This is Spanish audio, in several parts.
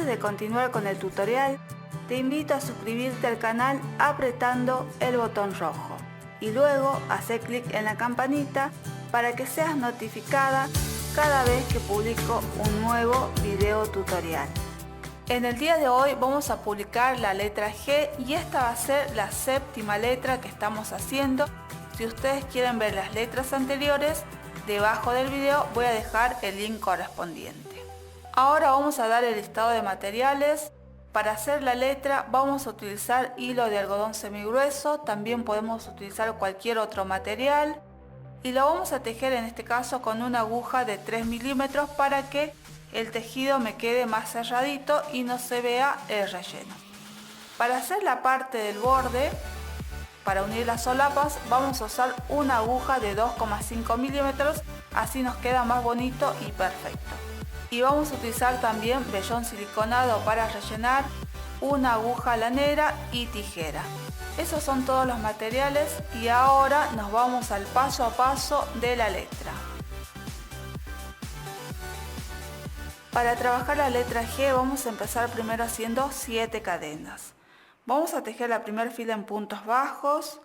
Antes de continuar con el tutorial, te invito a suscribirte al canal apretando el botón rojo y luego hacer clic en la campanita para que seas notificada cada vez que publico un nuevo video tutorial. En el día de hoy vamos a publicar la letra G y esta va a ser la séptima letra que estamos haciendo. Si ustedes quieren ver las letras anteriores, debajo del video voy a dejar el link correspondiente. Ahora vamos a dar el listado de materiales. Para hacer la letra vamos a utilizar hilo de algodón semigrueso, también podemos utilizar cualquier otro material y lo vamos a tejer en este caso con una aguja de 3 milímetros para que el tejido me quede más cerradito y no se vea el relleno. Para hacer la parte del borde, para unir las solapas, vamos a usar una aguja de 2,5 milímetros, así nos queda más bonito y perfecto. Y vamos a utilizar también vellón siliconado para rellenar, una aguja lanera y tijera. Esos son todos los materiales y ahora nos vamos al paso a paso de la letra. Para trabajar la letra G vamos a empezar primero haciendo 7 cadenas. Vamos a tejer la primera fila en puntos bajos,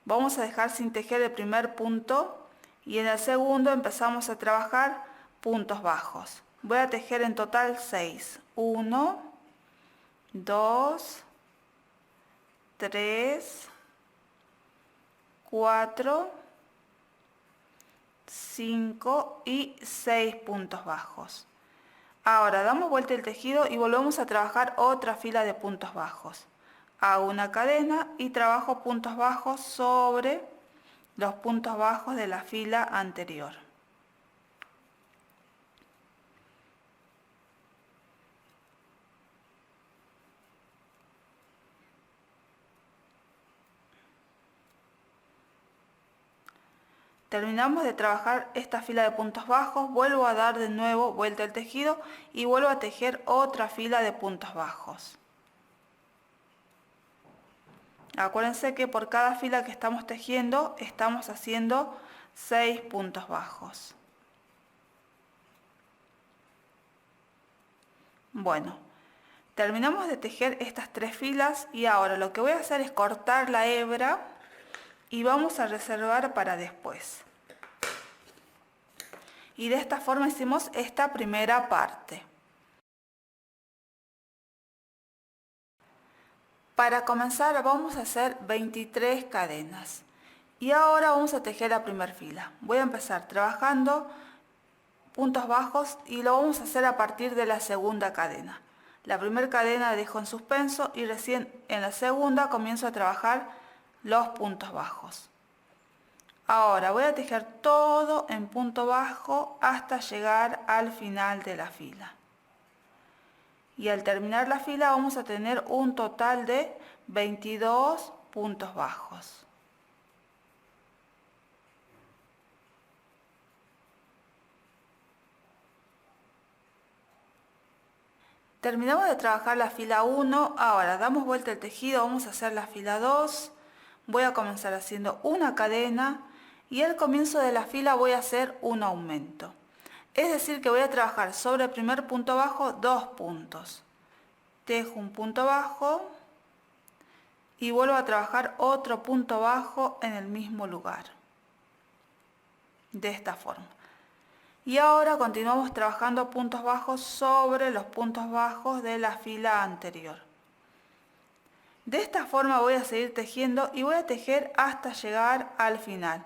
vamos a dejar sin tejer el primer punto y en el segundo empezamos a trabajar puntos bajos. Voy a tejer en total 6. 1, 2, 3, 4, 5 y 6 puntos bajos. Ahora damos vuelta el tejido y volvemos a trabajar otra fila de puntos bajos. Hago una cadena y trabajo puntos bajos sobre los puntos bajos de la fila anterior. Terminamos de trabajar esta fila de puntos bajos, vuelvo a dar de nuevo vuelta al tejido y vuelvo a tejer otra fila de puntos bajos. Acuérdense que por cada fila que estamos tejiendo estamos haciendo 6 puntos bajos. Bueno, terminamos de tejer estas 3 filas y ahora lo que voy a hacer es cortar la hebra y vamos a reservar para después. Y de esta forma hicimos esta primera parte. Para comenzar vamos a hacer 23 cadenas. Y ahora vamos a tejer la primera fila. Voy a empezar trabajando puntos bajos y lo vamos a hacer a partir de la segunda cadena. La primera cadena dejo en suspenso y recién en la segunda comienzo a trabajar los puntos bajos. Ahora voy a tejer todo en punto bajo hasta llegar al final de la fila. Y al terminar la fila vamos a tener un total de 22 puntos bajos. Terminamos de trabajar la fila 1, ahora damos vuelta el tejido, vamos a hacer la fila 2, voy a comenzar haciendo una cadena y al comienzo de la fila voy a hacer un aumento. Es decir que voy a trabajar sobre el primer punto bajo 2 puntos. Tejo un punto bajo y vuelvo a trabajar otro punto bajo en el mismo lugar. De esta forma. Y ahora continuamos trabajando puntos bajos sobre los puntos bajos de la fila anterior. De esta forma voy a seguir tejiendo y voy a tejer hasta llegar al final.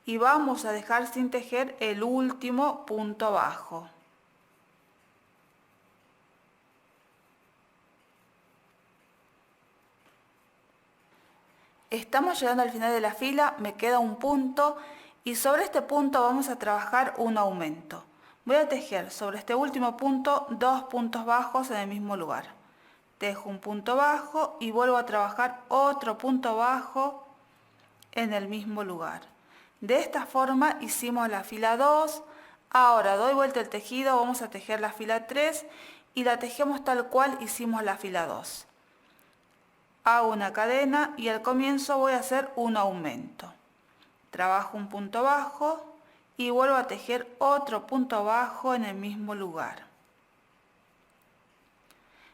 Y vamos a dejar sin tejer el último punto bajo. Estamos llegando al final de la fila, me queda un punto y sobre este punto vamos a trabajar un aumento. Voy a tejer sobre este último punto 2 puntos bajos en el mismo lugar. Tejo un punto bajo y vuelvo a trabajar otro punto bajo en el mismo lugar. De esta forma hicimos la fila 2, ahora doy vuelta el tejido, vamos a tejer la fila 3 y la tejemos tal cual hicimos la fila 2. Hago una cadena y al comienzo voy a hacer un aumento. Trabajo un punto bajo y vuelvo a tejer otro punto bajo en el mismo lugar.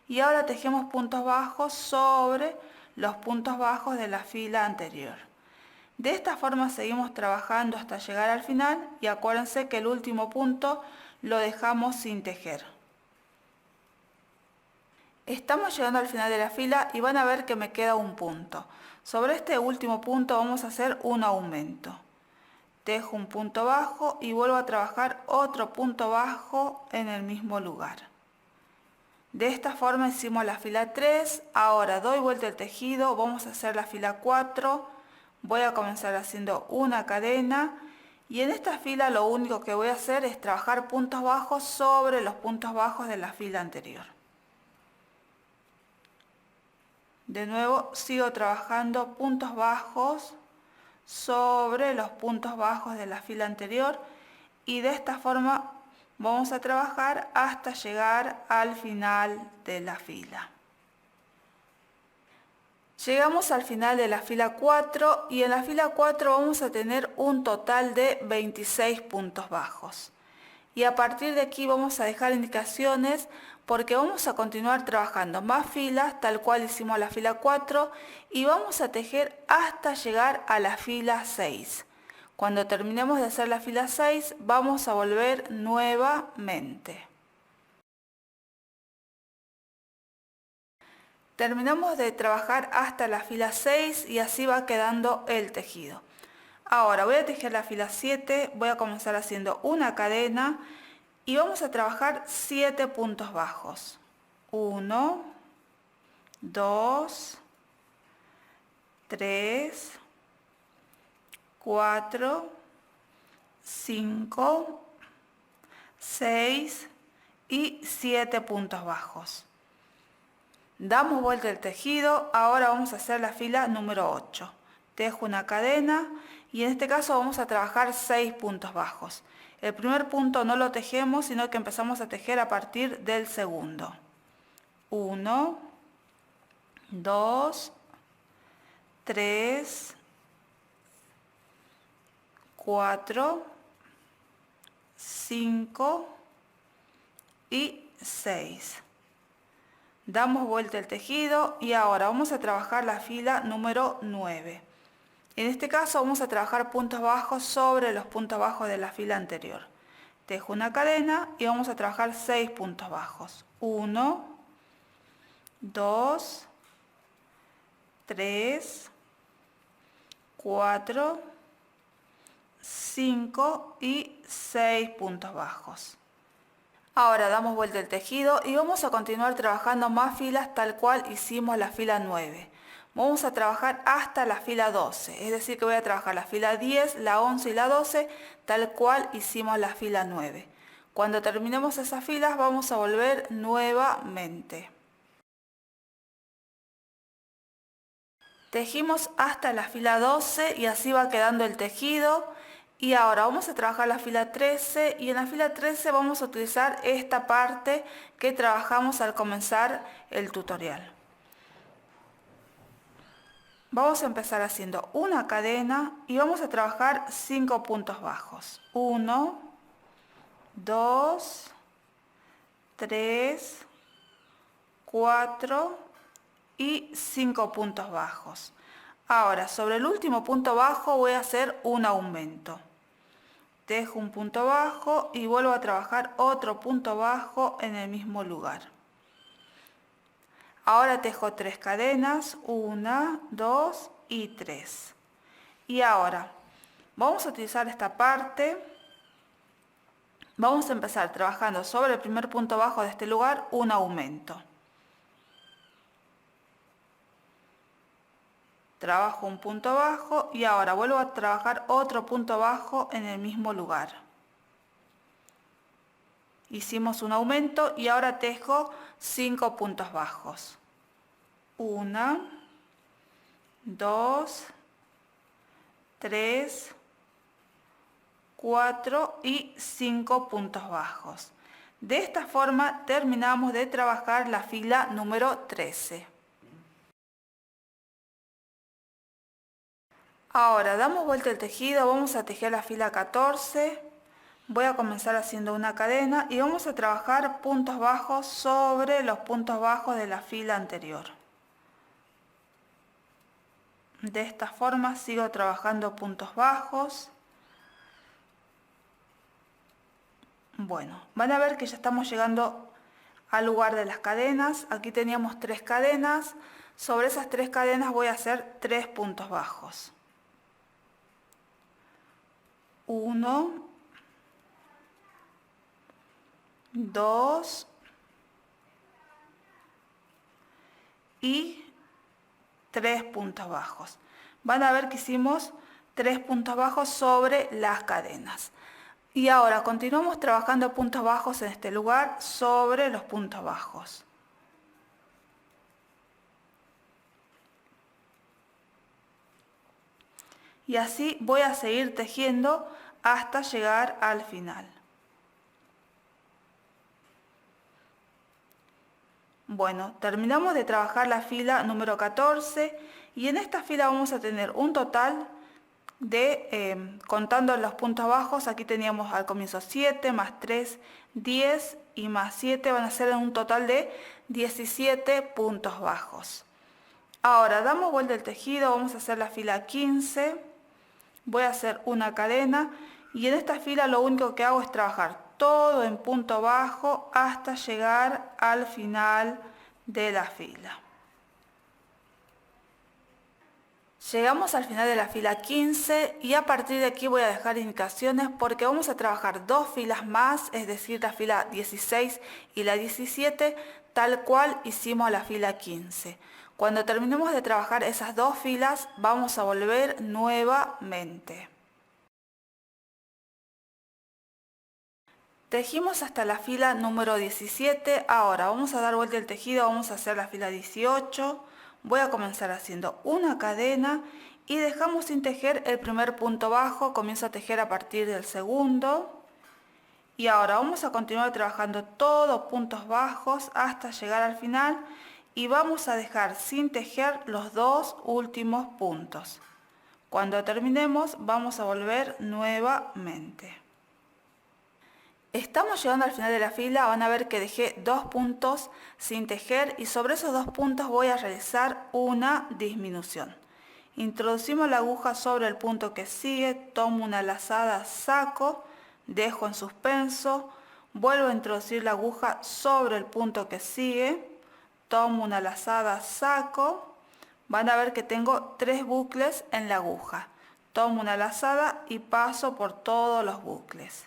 y ahora tejemos puntos bajos sobre los puntos bajos de la fila anterior. De esta forma seguimos trabajando hasta llegar al final y acuérdense que el último punto lo dejamos sin tejer. Estamos llegando al final de la fila y van a ver que me queda un punto. Sobre este último punto vamos a hacer un aumento. Tejo un punto bajo y vuelvo a trabajar otro punto bajo en el mismo lugar. De esta forma hicimos la fila 3, ahora doy vuelta el tejido, vamos a hacer la fila 4, voy a comenzar haciendo una cadena y en esta fila lo único que voy a hacer es trabajar puntos bajos sobre los puntos bajos de la fila anterior. De nuevo sigo trabajando puntos bajos sobre los puntos bajos de la fila anterior y de esta forma vamos a trabajar hasta llegar al final de la fila. Llegamos al final de la fila 4 y en la fila 4 vamos a tener un total de 26 puntos bajos. Y a partir de aquí vamos a dejar indicaciones porque vamos a continuar trabajando más filas tal cual hicimos la fila 4 y vamos a tejer hasta llegar a la fila 6. Cuando terminemos de hacer la fila 6 vamos a volver nuevamente. Terminamos de trabajar hasta la fila 6 y así va quedando el tejido. Ahora voy a tejer la fila 7, voy a comenzar haciendo una cadena y vamos a trabajar 7 puntos bajos. 1, 2, 3, 4, 5, 6 y 7 puntos bajos. Damos vuelta el tejido, ahora vamos a hacer la fila número 8. Tejo una cadena y en este caso vamos a trabajar 6 puntos bajos. El primer punto no lo tejemos, sino que empezamos a tejer a partir del segundo. 1, 2, 3, 4, 5 y 6. Damos vuelta el tejido y ahora vamos a trabajar la fila número 9. En este caso vamos a trabajar puntos bajos sobre los puntos bajos de la fila anterior. Tejo una cadena y vamos a trabajar 6 puntos bajos. 1, 2, 3, 4, 5 y 6 puntos bajos. Ahora damos vuelta el tejido y vamos a continuar trabajando más filas tal cual hicimos la fila 9. Vamos a trabajar hasta la fila 12, es decir que voy a trabajar la fila 10, la 11 y la 12 tal cual hicimos la fila 9. Cuando terminemos esas filas vamos a volver nuevamente. Tejimos hasta la fila 12 y así va quedando el tejido. Y ahora vamos a trabajar la fila 13 y en la fila 13 vamos a utilizar esta parte que trabajamos al comenzar el tutorial. Vamos a empezar haciendo una cadena y vamos a trabajar 5 puntos bajos. 1, 2, 3, 4 y 5 puntos bajos. Ahora sobre el último punto bajo voy a hacer un aumento. Tejo un punto bajo y vuelvo a trabajar otro punto bajo en el mismo lugar. Ahora tejo 3 cadenas, 1, 2 y 3. Y ahora vamos a utilizar esta parte. Vamos a empezar trabajando sobre el primer punto bajo de este lugar un aumento. Trabajo un punto bajo y ahora vuelvo a trabajar otro punto bajo en el mismo lugar. Hicimos un aumento y ahora tejo 5 puntos bajos. 1, 2, 3, 4 y 5 puntos bajos. De esta forma terminamos de trabajar la fila número 13. Ahora damos vuelta el tejido, vamos a tejer la fila 14, voy a comenzar haciendo una cadena y vamos a trabajar puntos bajos sobre los puntos bajos de la fila anterior. De esta forma sigo trabajando puntos bajos. Bueno, van a ver que ya estamos llegando al lugar de las cadenas. Aquí teníamos 3 cadenas. Sobre esas 3 cadenas voy a hacer 3 puntos bajos. 1, 2 y 3 puntos bajos. Van a ver que hicimos 3 puntos bajos sobre las cadenas. Y ahora continuamos trabajando puntos bajos en este lugar sobre los puntos bajos. Y así voy a seguir tejiendo hasta llegar al final. Bueno, terminamos de trabajar la fila número 14 y en esta fila vamos a tener un total de, contando los puntos bajos, aquí teníamos al comienzo 7 más 3, 10 y más 7 van a ser un total de 17 puntos bajos. Ahora damos vuelta el tejido, vamos a hacer la fila 15, voy a hacer una cadena y en esta fila lo único que hago es trabajar todo en punto bajo hasta llegar al final de la fila. Llegamos al final de la fila 15 y a partir de aquí voy a dejar indicaciones porque vamos a trabajar 2 filas más, es decir, la fila 16 y la 17, tal cual hicimos la fila 15. Cuando terminemos de trabajar esas 2 filas, vamos a volver nuevamente. Tejimos hasta la fila número 17, ahora vamos a dar vuelta el tejido, vamos a hacer la fila 18, voy a comenzar haciendo una cadena y dejamos sin tejer el primer punto bajo, comienzo a tejer a partir del segundo y ahora vamos a continuar trabajando todos puntos bajos hasta llegar al final y vamos a dejar sin tejer los 2 últimos puntos. Cuando terminemos vamos a volver nuevamente. Estamos llegando al final de la fila, van a ver que dejé 2 puntos sin tejer y sobre esos 2 puntos voy a realizar una disminución. Introducimos la aguja sobre el punto que sigue, tomo una lazada, saco, dejo en suspenso, vuelvo a introducir la aguja sobre el punto que sigue, tomo una lazada, saco, van a ver que tengo 3 bucles en la aguja, tomo una lazada y paso por todos los bucles.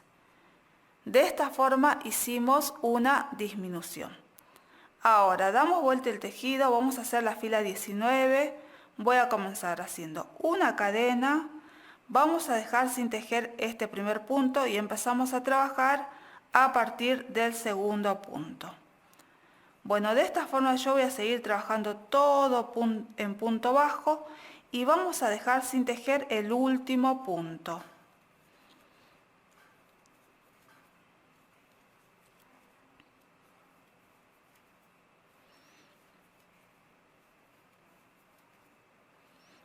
De esta forma hicimos una disminución. Ahora damos vuelta el tejido, vamos a hacer la fila 19, voy a comenzar haciendo una cadena, vamos a dejar sin tejer este primer punto y empezamos a trabajar a partir del segundo punto. Bueno, de esta forma yo voy a seguir trabajando todo en punto bajo y vamos a dejar sin tejer el último punto.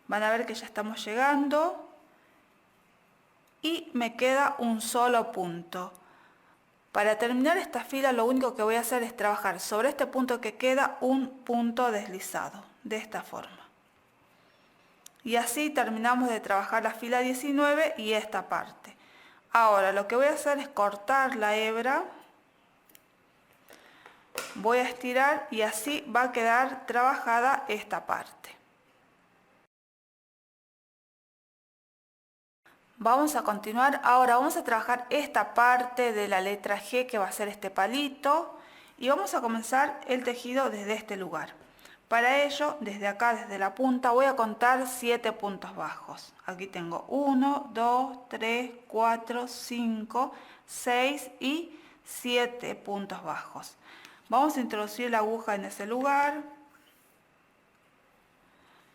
Van a ver que ya estamos llegando y me queda un solo punto. Para terminar esta fila lo único que voy a hacer es trabajar sobre este punto que queda un punto deslizado, de esta forma. Y así terminamos de trabajar la fila 19 y esta parte. Ahora lo que voy a hacer es cortar la hebra, voy a estirar y así va a quedar trabajada esta parte. Vamos a continuar, ahora vamos a trabajar esta parte de la letra G que va a ser este palito y vamos a comenzar el tejido desde este lugar. Para ello, desde acá, desde la punta, voy a contar 7 puntos bajos. Aquí tengo 1, 2, 3, 4, 5, 6 y 7 puntos bajos. Vamos a introducir la aguja en ese lugar.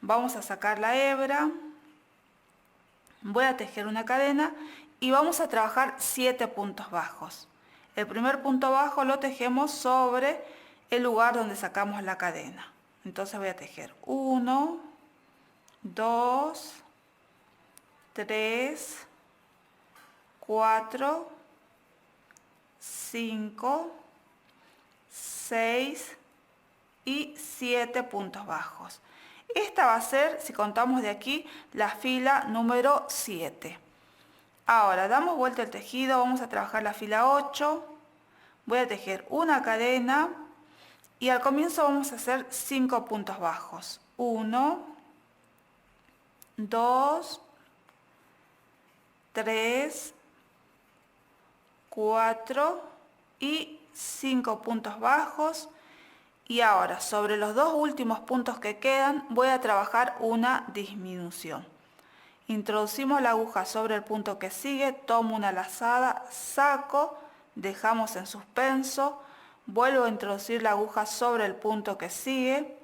Vamos a sacar la hebra. Voy a tejer una cadena y vamos a trabajar 7 puntos bajos. El primer punto bajo lo tejemos sobre el lugar donde sacamos la cadena. Entonces voy a tejer 1, 2, 3, 4 5, 6 y 7 puntos bajos. Esta va a ser, si contamos de aquí, la fila número 7. Ahora damos vuelta el tejido, vamos a trabajar la fila 8. Voy a tejer una cadena y al comienzo vamos a hacer 5 puntos bajos. 1, 2, 3, 4 y 5 puntos bajos. Y ahora sobre los dos últimos puntos que quedan voy a trabajar una disminución. Introducimos la aguja sobre el punto que sigue, tomo una lazada, saco, dejamos en suspenso, vuelvo a introducir la aguja sobre el punto que sigue,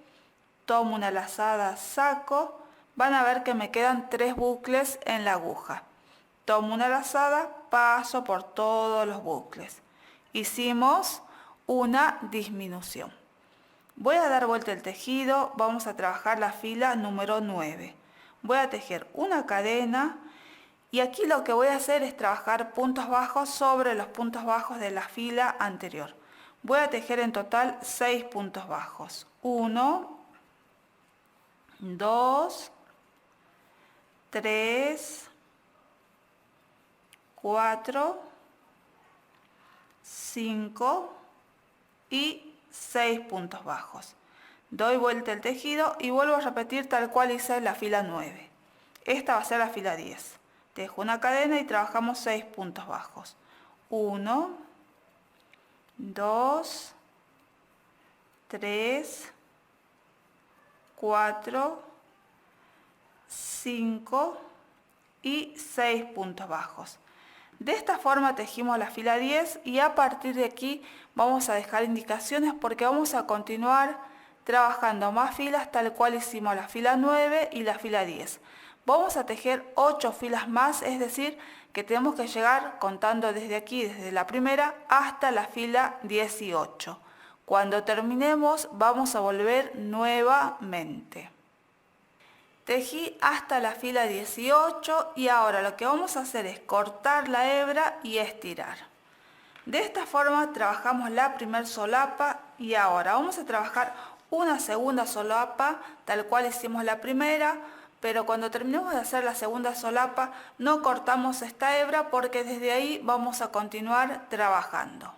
tomo una lazada, saco, van a ver que me quedan 3 bucles en la aguja. Tomo una lazada, paso por todos los bucles. Hicimos una disminución. Voy a dar vuelta el tejido, vamos a trabajar la fila número 9. Voy a tejer una cadena y aquí lo que voy a hacer es trabajar puntos bajos sobre los puntos bajos de la fila anterior. Voy a tejer en total 6 puntos bajos. 1, 2, 3, 4, 5 y 6 puntos bajos. Doy vuelta el tejido y vuelvo a repetir tal cual hice la fila 9. Esta va a ser la fila 10. Tejo una cadena y trabajamos 6 puntos bajos. 1, 2, 3, 4, 5 y 6 puntos bajos. De esta forma tejimos la fila 10 y a partir de aquí vamos a dejar indicaciones porque vamos a continuar trabajando más filas tal cual hicimos la fila 9 y la fila 10. Vamos a tejer 8 filas más, es decir, que tenemos que llegar contando desde aquí, desde la primera hasta la fila 18. Cuando terminemos vamos a volver nuevamente. Tejí hasta la fila 18 y ahora lo que vamos a hacer es cortar la hebra y estirar. De esta forma trabajamos la primera solapa y ahora vamos a trabajar una segunda solapa tal cual hicimos la primera, pero cuando terminemos de hacer la segunda solapa no cortamos esta hebra porque desde ahí vamos a continuar trabajando.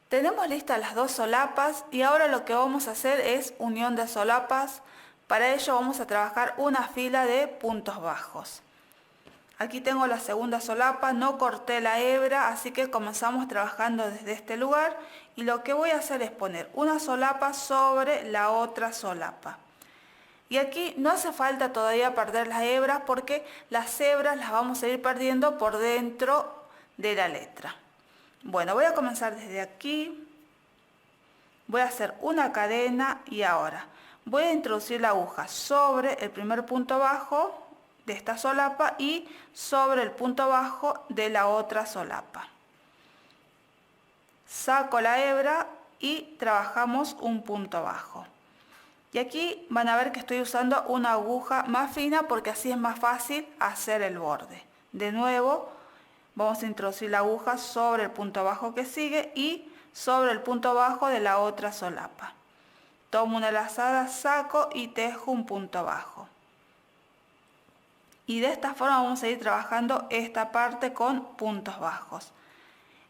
Tenemos listas las 2 solapas y ahora lo que vamos a hacer es unión de solapas. Para ello vamos a trabajar una fila de puntos bajos. Aquí tengo la segunda solapa, no corté la hebra, así que comenzamos trabajando desde este lugar y lo que voy a hacer es poner una solapa sobre la otra solapa. Y aquí no hace falta todavía perder las hebras porque las hebras las vamos a ir perdiendo por dentro de la letra. Bueno, voy a comenzar desde aquí, voy a hacer una cadena y ahora voy a introducir la aguja sobre el primer punto bajo de esta solapa y sobre el punto bajo de la otra solapa. Saco la hebra y trabajamos un punto bajo. Y aquí van a ver que estoy usando una aguja más fina porque así es más fácil hacer el borde. De nuevo, vamos a introducir la aguja sobre el punto bajo que sigue y sobre el punto bajo de la otra solapa. Tomo una lazada, saco y tejo un punto bajo. Y de esta forma vamos a ir trabajando esta parte con puntos bajos.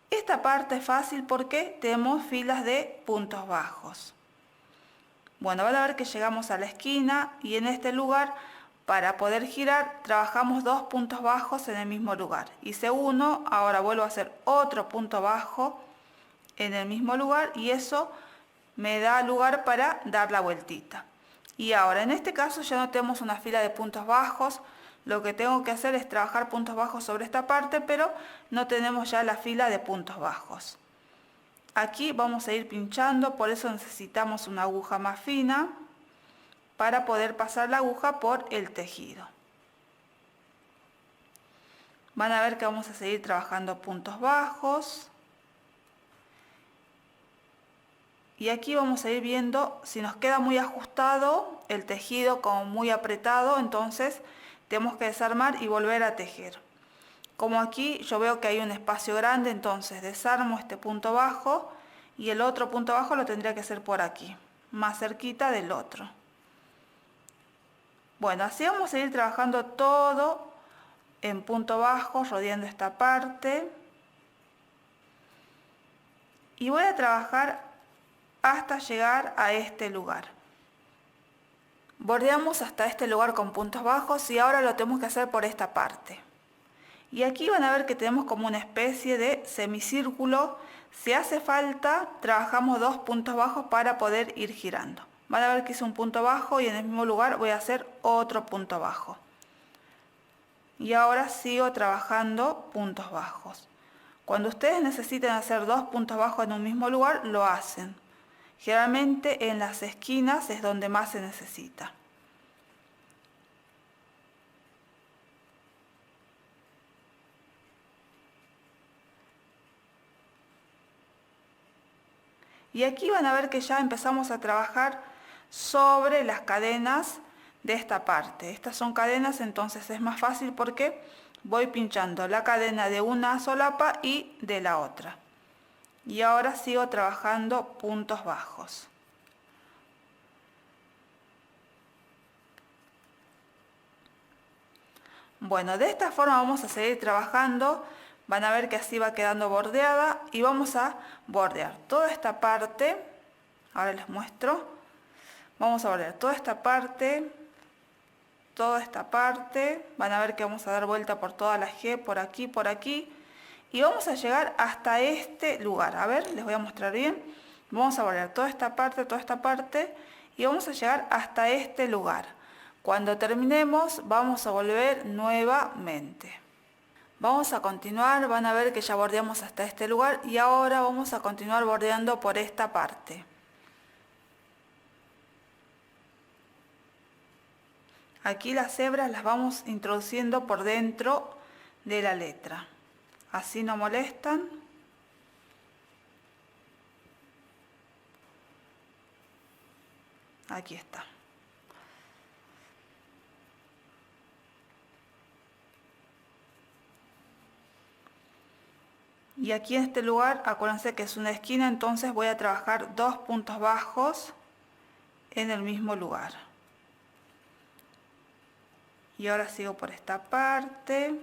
Esta parte es fácil porque tenemos filas de puntos bajos. Bueno, van a ver que llegamos a la esquina y en este lugar, para poder girar, trabajamos 2 puntos bajos en el mismo lugar. Hice uno, ahora vuelvo a hacer otro punto bajo en el mismo lugar y eso me da lugar para dar la vueltita. Y ahora, en este caso ya no tenemos una fila de puntos bajos. Lo que tengo que hacer es trabajar puntos bajos sobre esta parte, pero no tenemos ya la fila de puntos bajos. Aquí vamos a ir pinchando, por eso necesitamos una aguja más fina para poder pasar la aguja por el tejido. Van a ver que vamos a seguir trabajando puntos bajos. Y aquí vamos a ir viendo si nos queda muy ajustado el tejido, como muy apretado, entonces tenemos que desarmar y volver a tejer. Como aquí yo veo que hay un espacio grande, entonces desarmo este punto bajo y el otro punto bajo lo tendría que hacer por aquí, más cerquita del otro. Bueno, así vamos a ir trabajando todo en punto bajo, rodeando esta parte. Y voy a trabajar hasta llegar a este lugar. Bordeamos hasta este lugar con puntos bajos y ahora lo tenemos que hacer por esta parte. Y aquí van a ver que tenemos como una especie de semicírculo. Si hace falta, trabajamos 2 puntos bajos para poder ir girando. Van a ver que hice un punto bajo y en el mismo lugar voy a hacer otro punto bajo. Y ahora sigo trabajando puntos bajos. Cuando ustedes necesiten hacer 2 puntos bajos en un mismo lugar, lo hacen. Generalmente en las esquinas es donde más se necesita. Y aquí van a ver que ya empezamos a trabajar sobre las cadenas de esta parte. Estas son cadenas, entonces es más fácil porque voy pinchando la cadena de una solapa y de la otra. Y ahora sigo trabajando puntos bajos. Bueno, de esta forma vamos a seguir trabajando. Van a ver que así va quedando bordeada y vamos a bordear toda esta parte. Ahora les muestro. Vamos a bordear toda esta parte, van a ver que vamos a dar vuelta por toda la G, por aquí, y vamos a llegar hasta este lugar. A ver, les voy a mostrar bien. Vamos a bordear toda esta parte, y vamos a llegar hasta este lugar. Cuando terminemos, vamos a volver nuevamente. Vamos a continuar, van a ver que ya bordeamos hasta este lugar, y ahora vamos a continuar bordeando por esta parte. Aquí las hebras las vamos introduciendo por dentro de la letra. Así no molestan. Aquí está. Y aquí en este lugar, acuérdense que es una esquina, entonces voy a trabajar 2 puntos bajos en el mismo lugar. Y ahora sigo por esta parte.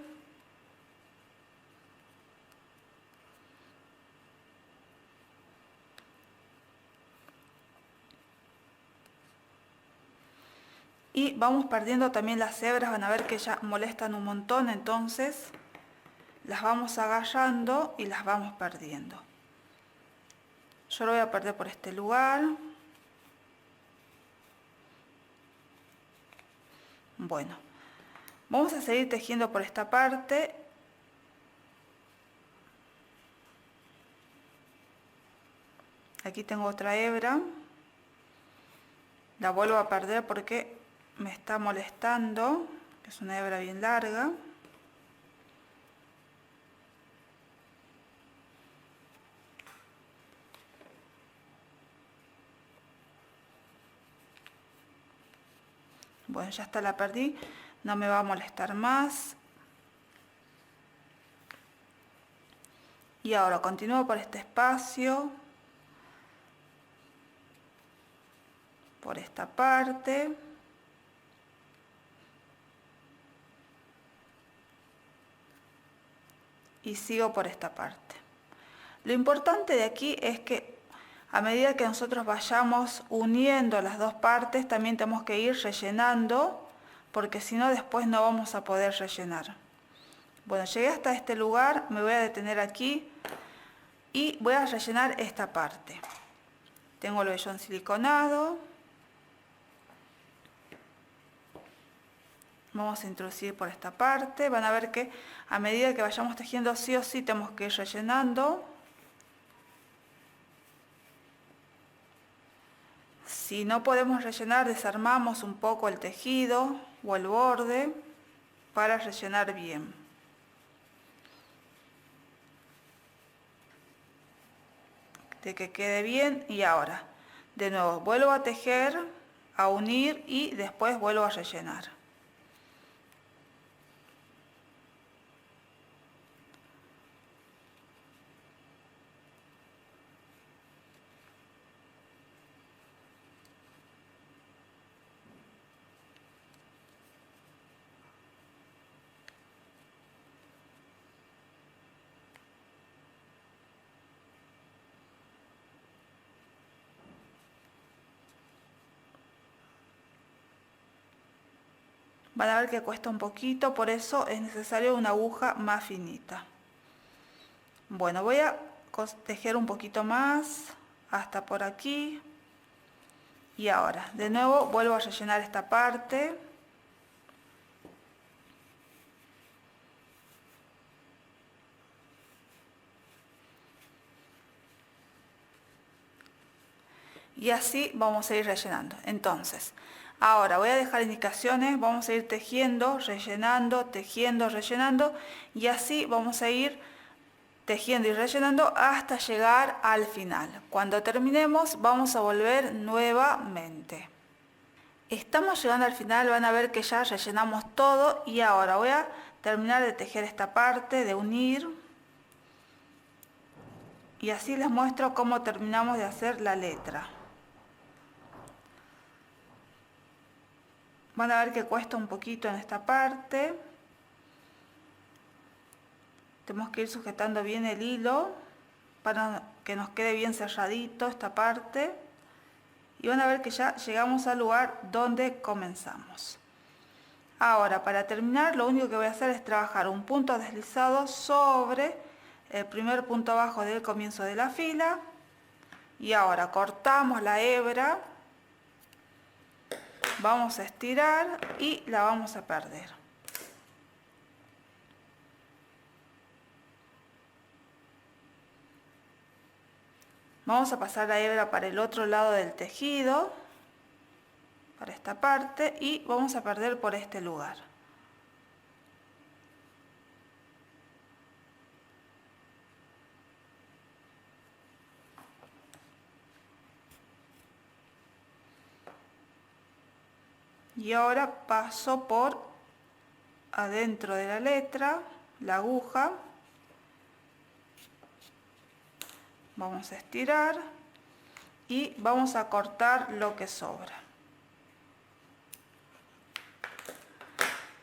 Y vamos perdiendo también las hebras, van a ver que ya molestan un montón, entonces las vamos agarrando y las vamos perdiendo. Yo lo voy a perder por este lugar. Bueno, vamos a seguir tejiendo por esta parte. Aquí tengo otra hebra. La vuelvo a perder porque me está molestando, que es una hebra bien larga. Bueno, ya está, la perdí, no me va a molestar más. Y ahora continúo por este espacio, por esta parte. Y sigo por esta parte. Lo importante de aquí es que a medida que nosotros vayamos uniendo las dos partes, también tenemos que ir rellenando, porque si no después no vamos a poder rellenar. Bueno, llegué hasta este lugar, me voy a detener aquí y voy a rellenar esta parte. Tengo el vellón siliconado. Vamos a introducir por esta parte. Van a ver que a medida que vayamos tejiendo sí o sí tenemos que ir rellenando. Si no podemos rellenar, desarmamos un poco el tejido o el borde para rellenar bien. De que quede bien. Y ahora, de nuevo, vuelvo a tejer, a unir y después vuelvo a rellenar. Van a ver que cuesta un poquito, por eso es necesario una aguja más finita. Bueno, voy a tejer un poquito más, hasta por aquí. Y ahora, de nuevo, vuelvo a rellenar esta parte. Y así vamos a ir rellenando. Entonces, ahora voy a dejar indicaciones, vamos a ir tejiendo, rellenando, tejiendo, rellenando, y así vamos a ir tejiendo y rellenando hasta llegar al final. Cuando terminemos vamos a volver nuevamente. Estamos llegando al final, van a ver que ya rellenamos todo y ahora voy a terminar de tejer esta parte, de unir. Y así les muestro cómo terminamos de hacer la letra. Van a ver que cuesta un poquito en esta parte. Tenemos que ir sujetando bien el hilo para que nos quede bien cerradito esta parte. Y van a ver que ya llegamos al lugar donde comenzamos. Ahora, para terminar, lo único que voy a hacer es trabajar un punto deslizado sobre el primer punto abajo del comienzo de la fila. Y ahora cortamos la hebra. Vamos a estirar y la vamos a perder. Vamos a pasar la hebra para el otro lado del tejido, para esta parte, y vamos a perder por este lugar. Y ahora paso por adentro de la letra, la aguja. Vamos a estirar y vamos a cortar lo que sobra.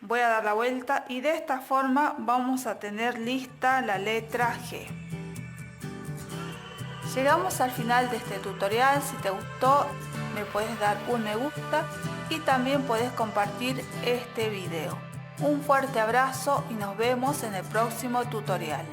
Voy a dar la vuelta y de esta forma vamos a tener lista la letra G. Llegamos al final de este tutorial. Si te gustó, me puedes dar un me gusta y también puedes compartir este video. Un fuerte abrazo y nos vemos en el próximo tutorial.